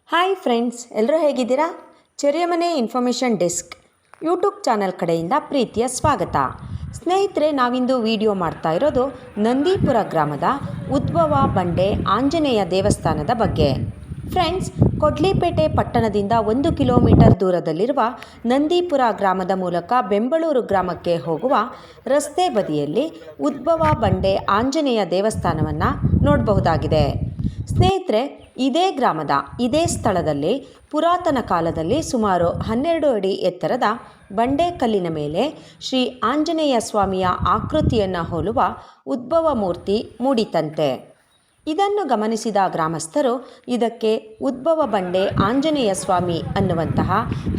Hi friends, ಎಲ್ಲರೂ ಹೇಗಿದ್ದೀರಾ? ಚೆರಿಯಮನೆ information desk YouTube channel ಕಡೆಯಿಂದ ಪ್ರೀತಿಯ ಸ್ವಾಗತ. ಸ್ನೇಹಿತರೆ, ನಾವಿಂದು ವಿಡಿಯೋ ಮಾಡ್ತಾ ಇರೋದು ನಂದೀಪುರ ಗ್ರಾಮದ ಉದ್ಭವ ಬಂಡೆ ಆಂಜನೇಯ ದೇವಸ್ಥಾನದ ಬಗ್ಗೆ. ಫ್ರೆಂಡ್ಸ್, ಕೊಡ್ಲಿಪೇಟೆ ಪಟ್ಟಣದಿಂದ 1 ಕಿಲೋಮೀಟರ್ ದೂರದಲ್ಲಿರುವ ನಂದೀಪುರ ಗ್ರಾಮದ ಮೂಲಕ ಬೆಂಬಳೂರು ಗ್ರಾಮಕ್ಕೆ ಹೋಗುವ ರಸ್ತೆ ಬದಿಯಲ್ಲಿ ಉದ್ಭವ ಬಂಡೆ ಆಂಜನೇಯ ದೇವಸ್ಥಾನವನ್ನು ನೋಡಬಹುದಾಗಿದೆ. ಸ್ನೇಹಿತರೆ, ಇದೇ ಗ್ರಾಮದ ಇದೇ ಸ್ಥಳದಲ್ಲಿ ಪುರಾತನ ಕಾಲದಲ್ಲಿ ಸುಮಾರು 12 ಅಡಿ ಎತ್ತರದ ಬಂಡೆ ಕಲ್ಲಿನ ಮೇಲೆ ಶ್ರೀ ಆಂಜನೇಯ ಸ್ವಾಮಿಯ ಆಕೃತಿಯನ್ನು ಹೋಲುವ ಉದ್ಭವ ಮೂರ್ತಿ ಮೂಡಿತಂತೆ. ಇದನ್ನು ಗಮನಿಸಿದ ಗ್ರಾಮಸ್ಥರು ಇದಕ್ಕೆ ಉದ್ಭವ ಬಂಡೆ ಆಂಜನೇಯ ಸ್ವಾಮಿ ಅನ್ನುವಂತಹ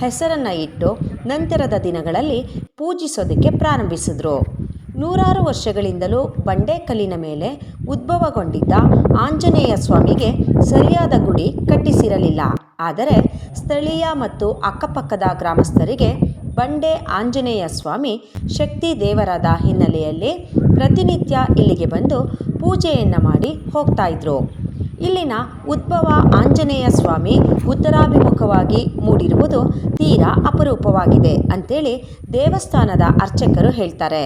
ಹೆಸರನ್ನು ಇಟ್ಟು ನಂತರದ ದಿನಗಳಲ್ಲಿ ಪೂಜಿಸೋದಕ್ಕೆ ಪ್ರಾರಂಭಿಸಿದರು. ನೂರಾರು ವರ್ಷಗಳಿಂದಲೂ ಬಂಡೆಕಲ್ಲಿನ ಮೇಲೆ ಉದ್ಭವಗೊಂಡಿದ್ದ ಆಂಜನೇಯ ಸ್ವಾಮಿಗೆ ಸರಿಯಾದ ಗುಡಿ ಕಟ್ಟಿಸಿರಲಿಲ್ಲ. ಆದರೆ ಸ್ಥಳೀಯ ಮತ್ತು ಅಕ್ಕಪಕ್ಕದ ಗ್ರಾಮಸ್ಥರಿಗೆ ಬಂಡೆ ಆಂಜನೇಯ ಸ್ವಾಮಿ ಶಕ್ತಿ ದೇವರಾದ ಹಿನ್ನೆಲೆಯಲ್ಲಿ ಪ್ರತಿನಿತ್ಯ ಇಲ್ಲಿಗೆ ಬಂದು ಪೂಜೆಯನ್ನು ಮಾಡಿ ಹೋಗ್ತಾ ಇದ್ರು. ಇಲ್ಲಿನ ಉದ್ಭವ ಆಂಜನೇಯ ಸ್ವಾಮಿ ಉತ್ತರಾಭಿಮುಖವಾಗಿ ಮೂಡಿರುವುದು ತೀರಾ ಅಪರೂಪವಾಗಿದೆ ಅಂತೇಳಿ ದೇವಸ್ಥಾನದ ಅರ್ಚಕರು ಹೇಳ್ತಾರೆ.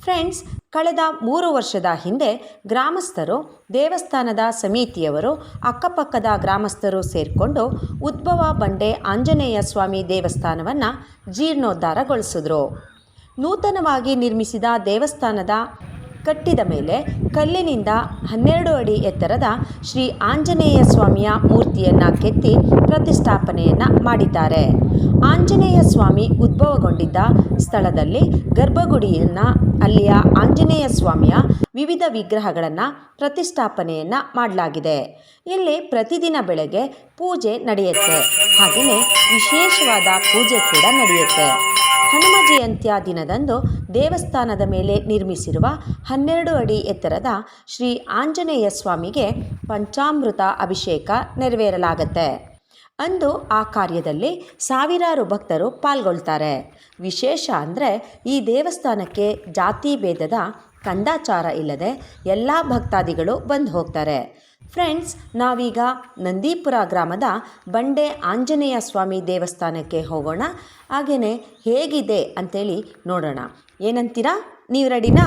ಫ್ರೆಂಡ್ಸ್, ಕಳೆದ 3 ವರ್ಷದ ಹಿಂದೆ ಗ್ರಾಮಸ್ಥರು, ದೇವಸ್ಥಾನದ ಸಮಿತಿಯವರು, ಅಕ್ಕಪಕ್ಕದ ಗ್ರಾಮಸ್ಥರು ಸೇರಿಕೊಂಡು ಉದ್ಭವ ಬಂಡೆ ಆಂಜನೇಯ ಸ್ವಾಮಿ ದೇವಸ್ಥಾನವನ್ನು ಜೀರ್ಣೋದ್ಧಾರಗೊಳಿಸಿದ್ರು. ನೂತನವಾಗಿ ನಿರ್ಮಿಸಿದ ದೇವಸ್ಥಾನದ ಕಟ್ಟಿದ ಮೇಲೆ ಕಲ್ಲಿನಿಂದ 12 ಅಡಿ ಎತ್ತರದ ಶ್ರೀ ಆಂಜನೇಯ ಸ್ವಾಮಿಯ ಮೂರ್ತಿಯನ್ನು ಕೆತ್ತಿ ಪ್ರತಿಷ್ಠಾಪನೆಯನ್ನು ಮಾಡಿದ್ದಾರೆ. ಆಂಜನೇಯ ಸ್ವಾಮಿ ಉದ್ಭವಗೊಂಡಿದ್ದ ಸ್ಥಳದಲ್ಲಿ ಗರ್ಭಗುಡಿಯನ್ನು, ಅಲ್ಲಿಯ ಆಂಜನೇಯ ಸ್ವಾಮಿಯ ವಿವಿಧ ವಿಗ್ರಹಗಳನ್ನು ಪ್ರತಿಷ್ಠಾಪನೆಯನ್ನು ಮಾಡಲಾಗಿದೆ. ಇಲ್ಲಿ ಪ್ರತಿದಿನ ಬೆಳಗ್ಗೆ ಪೂಜೆ ನಡೆಯುತ್ತೆ. ಹಾಗೆಯೇ ವಿಶೇಷವಾದ ಪೂಜೆ ಕೂಡ ನಡೆಯುತ್ತೆ. ಹನುಮ ಜಯಂತಿಯ ದಿನದಂದು ದೇವಸ್ಥಾನದ ಮೇಲೆ ನಿರ್ಮಿಸಿರುವ 12 ಅಡಿ ಎತ್ತರದ ಶ್ರೀ ಆಂಜನೇಯ ಸ್ವಾಮಿಗೆ ಪಂಚಾಮೃತ ಅಭಿಷೇಕ ನೆರವೇರಲಾಗುತ್ತೆ. ಅಂದು ಆ ಕಾರ್ಯದಲ್ಲಿ ಸಾವಿರಾರು ಭಕ್ತರು ಪಾಲ್ಗೊಳ್ತಾರೆ. ವಿಶೇಷ ಅಂದರೆ ಈ ದೇವಸ್ಥಾನಕ್ಕೆ ಜಾತಿ ಭೇದದ ಕಂದಾಚಾರ ಇಲ್ಲದೆ ಎಲ್ಲ ಭಕ್ತಾದಿಗಳು ಬಂದು ಹೋಗ್ತಾರೆ. ಫ್ರೆಂಡ್ಸ್, ನಾವೀಗ ನಂದೀಪುರ ಗ್ರಾಮದ ಬಂಡೆ ಆಂಜನೇಯ ಸ್ವಾಮಿ ದೇವಸ್ಥಾನಕ್ಕೆ ಹೋಗೋಣ. ಹಾಗೆಯೇ ಹೇಗಿದೆ ಅಂತೇಳಿ ನೋಡೋಣ. ಏನಂತೀರಾ? ನೀವು ರೆಡಿನಾ?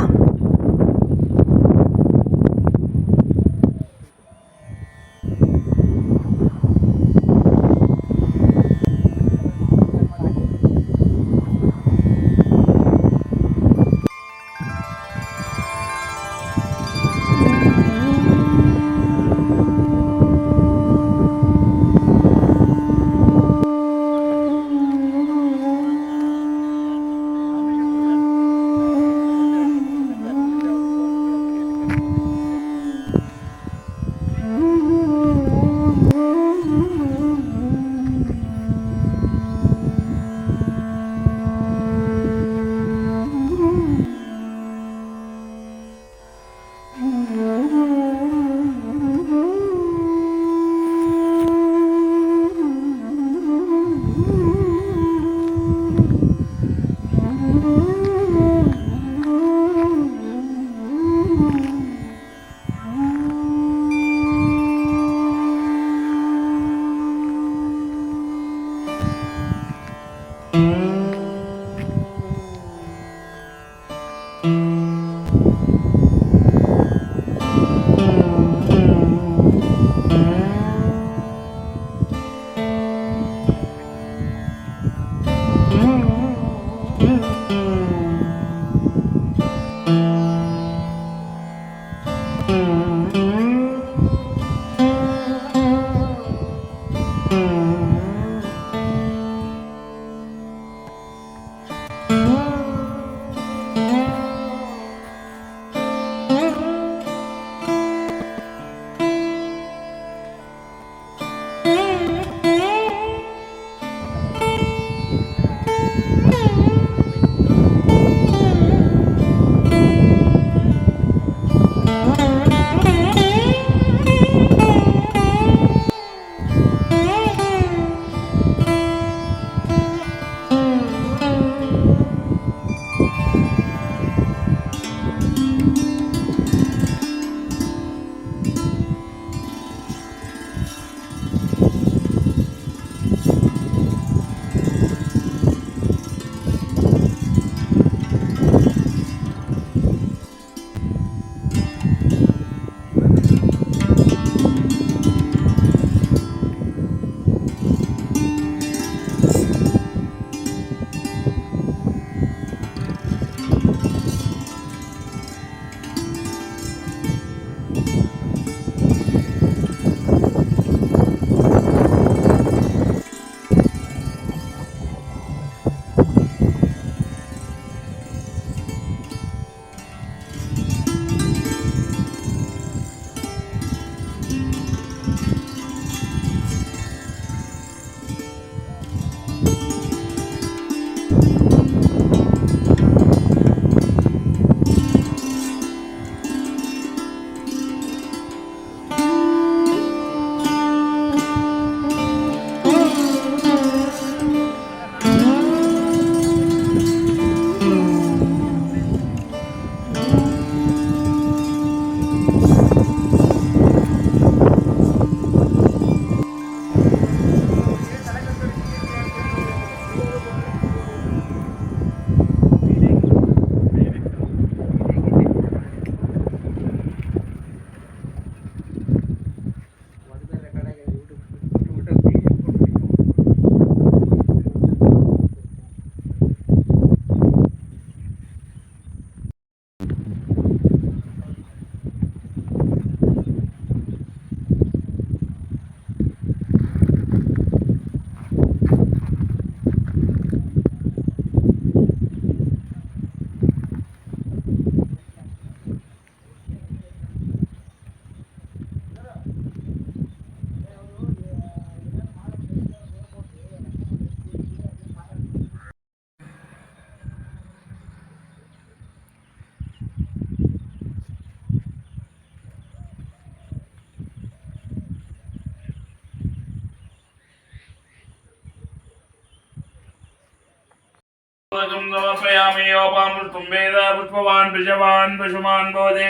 पुष्पवान् वृषवान् पशुमान् भवते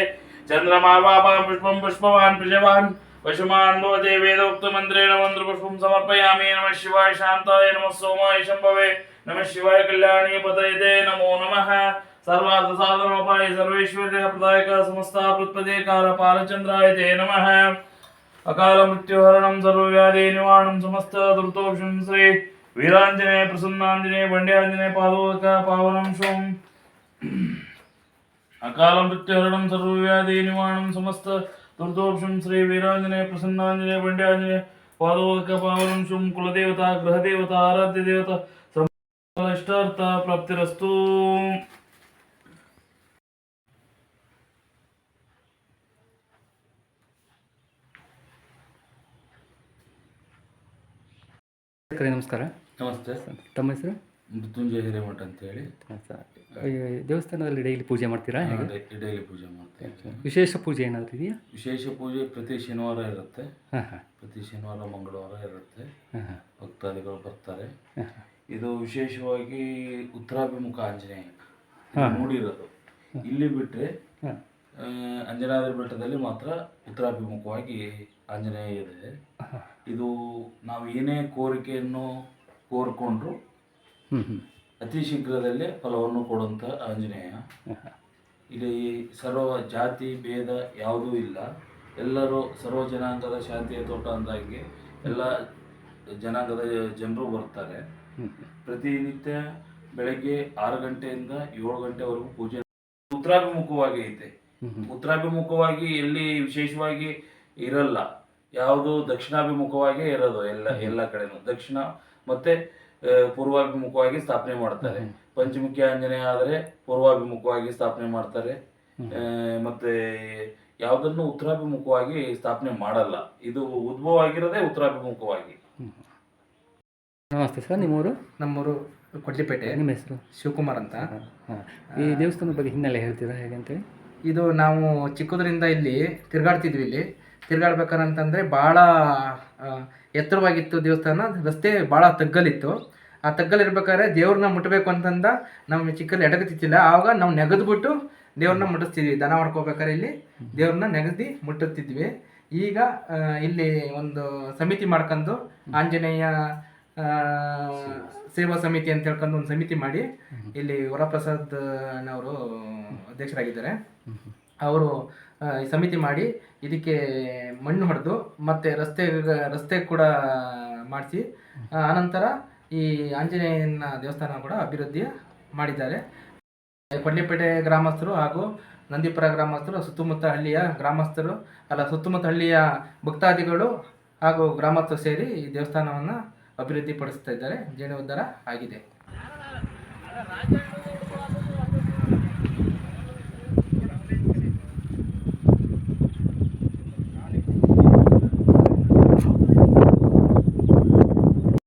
चन्द्रमा वापा पुष्पं पुष्पवान् वृषवान् पशुमान् भवते वेदोक्तमन्त्रेण मन्त्रपुष्पं समर्पयामि नमः शिवाय शान्ताय नमः सोमाय शम्भवे नमः शिवाय कल्याणी पतये नमो नमः सर्वार्थ साधनोपाय सर्वेश्वर्य प्रदायक समस्तावृत्पदे कालपालचन्द्राय ते नमः अकाल मृत्युहरणं सर्वव्याधि निवारणं समस्त दुर्तोषं श्री वीरांजनेय प्रसन्नांजनेय बंड्याजनेय पादोदक पावनं शोम अकाल मृत्युहरणं सर्वव्याधि निवारणं समस्त दुर्तोषं श्री वीरांजनेय प्रसन्नांजनेय बंड्याजनेय पादोदक पावनं शोम कुलदेवता ग्रहदेवता आराध्य देवता इष्टार्थ प्राप्तिरस्तु ನಮಸ್ಕಾರ. ನಮಸ್ತೆ. ತಮ್ಮ ಹೆಸರು? ಮೃತ್ಯುಂಜಯ ಹಿರೇಮಠ ಅಂತೇಳಿ. ದೇವಸ್ಥಾನದಲ್ಲಿ ಡೈಲಿ ಪೂಜೆ ಮಾಡ್ತೀರಾ? ಡೈಲಿ ಪೂಜೆ ಮಾಡ್ತೇವೆ. ವಿಶೇಷ ಪೂಜೆ ಏನಾದರೂ ಇದೆಯಾ? ವಿಶೇಷ ಪೂಜೆ ಪ್ರತಿ ಶನಿವಾರ ಇರುತ್ತೆ. ಹಾಂ ಹಾಂ. ಪ್ರತಿ ಶನಿವಾರ ಮಂಗಳವಾರ ಇರುತ್ತೆ. ಹಾಂ ಹಾಂ. ಭಕ್ತಾದಿಗಳು ಬರ್ತಾರೆ. ಇದು ವಿಶೇಷವಾಗಿ ಉತ್ತರಾಭಿಮುಖ ಆಂಜನೇಯ ನೋಡಿರೋದು. ಇಲ್ಲಿ ಬಿಟ್ಟರೆ ಅಂಜನಾದ್ರಿ ಬೆಟ್ಟದಲ್ಲಿ ಮಾತ್ರ ಉತ್ತರಾಭಿಮುಖವಾಗಿ ಆಂಜನೇಯ ಇದೆ. ಇದು ನಾವು ಏನೇ ಕೋರಿಕೆಯನ್ನು ಕೋರಿಕೊಂಡ್ರು ಅತಿ ಶೀಘ್ರದಲ್ಲೇ ಫಲವನ್ನು ಕೊಡುವಂಥ ಆಂಜನೇಯ. ಇಲ್ಲಿ ಸರ್ವ ಜಾತಿ ಭೇದ ಯಾವುದೂ ಇಲ್ಲ. ಎಲ್ಲರೂ ಸರ್ವ ಜನಾಂಗದ ಶಾಂತಿಯ ತೋಟ ಅಂದಾಗೆ ಎಲ್ಲ ಜನಾಂಗದ ಜನರು ಬರ್ತಾರೆ. ಪ್ರತಿನಿತ್ಯ ಬೆಳಗ್ಗೆ 6 ಗಂಟೆಯಿಂದ 7 ಗಂಟೆವರೆಗೂ ಪೂಜೆ ಉತ್ತರಾಭಿಮುಖವಾಗಿ ಐತೆ. ಉತ್ತರಾಭಿಮುಖವಾಗಿ ಎಲ್ಲಿ ವಿಶೇಷವಾಗಿ ಇರಲ್ಲ. ಯಾವುದು ದಕ್ಷಿಣಾಭಿಮುಖವಾಗೇ ಇರೋದು. ಎಲ್ಲ ಕಡೆನೂ ದಕ್ಷಿಣ ಮತ್ತೆ ಪೂರ್ವಾಭಿಮುಖವಾಗಿ ಸ್ಥಾಪನೆ ಮಾಡ್ತಾರೆ. ಪಂಚಮುಖಿ ಆಂಜನೇಯ ಆದರೆ ಪೂರ್ವಾಭಿಮುಖವಾಗಿ ಸ್ಥಾಪನೆ ಮಾಡ್ತಾರೆ. ಮತ್ತೆ ಯಾವುದನ್ನು ಉತ್ತರಾಭಿಮುಖವಾಗಿ ಸ್ಥಾಪನೆ ಮಾಡಲ್ಲ. ಇದು ಉದ್ಭವ ಆಗಿರೋದೇ ಉತ್ತರಾಭಿಮುಖವಾಗಿ. ನಮಸ್ತೆ ಸರ್. ನಿಮ್ಮೂರು? ನಮ್ಮೂರು ಕೊಡ್ಲಿಪೇಟೆ. ನಿಮ್ಮ ಹೆಸರು? ಶಿವಕುಮಾರ್ ಅಂತ. ಹಾಂ. ಈ ದೇವಸ್ಥಾನದ ಬಗ್ಗೆ ಹಿನ್ನೆಲೆ ಹೇಳ್ತೀರಾ ಹೇಗಂತೇಳಿ? ಇದು ನಾವು ಚಿಕ್ಕದ್ರಿಂದ ಇಲ್ಲಿ ತಿರುಗಾಡ್ತಿದ್ವಿ. ಇಲ್ಲಿ ತಿರುಗಾಡ್ಬೇಕಂತಂದರೆ ಭಾಳ ಎತ್ತರವಾಗಿತ್ತು ದೇವಸ್ಥಾನ. ರಸ್ತೆ ಭಾಳ ತಗ್ಗಲಿತ್ತು. ಆ ತಗ್ಗಲಿರ್ಬೇಕಾದ್ರೆ ದೇವ್ರನ್ನ ಮುಟ್ಟಬೇಕು ಅಂತಂದ ನಮ್ಮ ಚಿಕ್ಕಲ್ಲಿ ಎಡಗತ್ತಿತ್ತಿಲ್ಲ. ಆವಾಗ ನಾವು ನೆಗೆದ್ಬಿಟ್ಟು ದೇವ್ರನ್ನ ಮುಟ್ಟಿಸ್ತಿದ್ವಿ. ದನ ಮಾಡ್ಕೋಬೇಕಾದ್ರೆ ಇಲ್ಲಿ ದೇವ್ರನ್ನ ನೆಗೆದು ಮುಟ್ಟಿಸ್ತಿದ್ವಿ. ಈಗ ಇಲ್ಲಿ ಒಂದು ಸಮಿತಿ ಮಾಡ್ಕೊಂಡು ಆಂಜನೇಯ ಸೇವಾ ಸಮಿತಿ ಅಂತ ಹೇಳ್ಕೊಂಡು ಒಂದು ಸಮಿತಿ ಮಾಡಿ ಇಲ್ಲಿ ವರಪ್ರಸಾದ್ ಅವರು ಅಧ್ಯಕ್ಷರಾಗಿದ್ದಾರೆ. ಅವರು ಈ ಸಮಿತಿ ಮಾಡಿ ಇದಕ್ಕೆ ಮಣ್ಣು ಹೊಡೆದು ಮತ್ತು ರಸ್ತೆ ಕೂಡ ಮಾಡಿಸಿ ಆನಂತರ ಈ ಆಂಜನೇಯನ ದೇವಸ್ಥಾನ ಕೂಡ ಅಭಿವೃದ್ಧಿ ಮಾಡಿದ್ದಾರೆ. ಕೊಡ್ಲಿಪೇಟೆ ಗ್ರಾಮಸ್ಥರು ಹಾಗೂ ನಂದೀಪುರ ಗ್ರಾಮಸ್ಥರು, ಸುತ್ತಮುತ್ತ ಹಳ್ಳಿಯ ಗ್ರಾಮಸ್ಥರು ಸುತ್ತಮುತ್ತ ಹಳ್ಳಿಯ ಭಕ್ತಾದಿಗಳು ಹಾಗೂ ಗ್ರಾಮಸ್ಥರು ಸೇರಿ ಈ ದೇವಸ್ಥಾನವನ್ನು ಅಭಿವೃದ್ಧಿ ಪಡಿಸ್ತಾ ಇದ್ದಾರೆ. ಜೀರ್ಣೋದ್ಧಾರ ಆಗಿದೆ.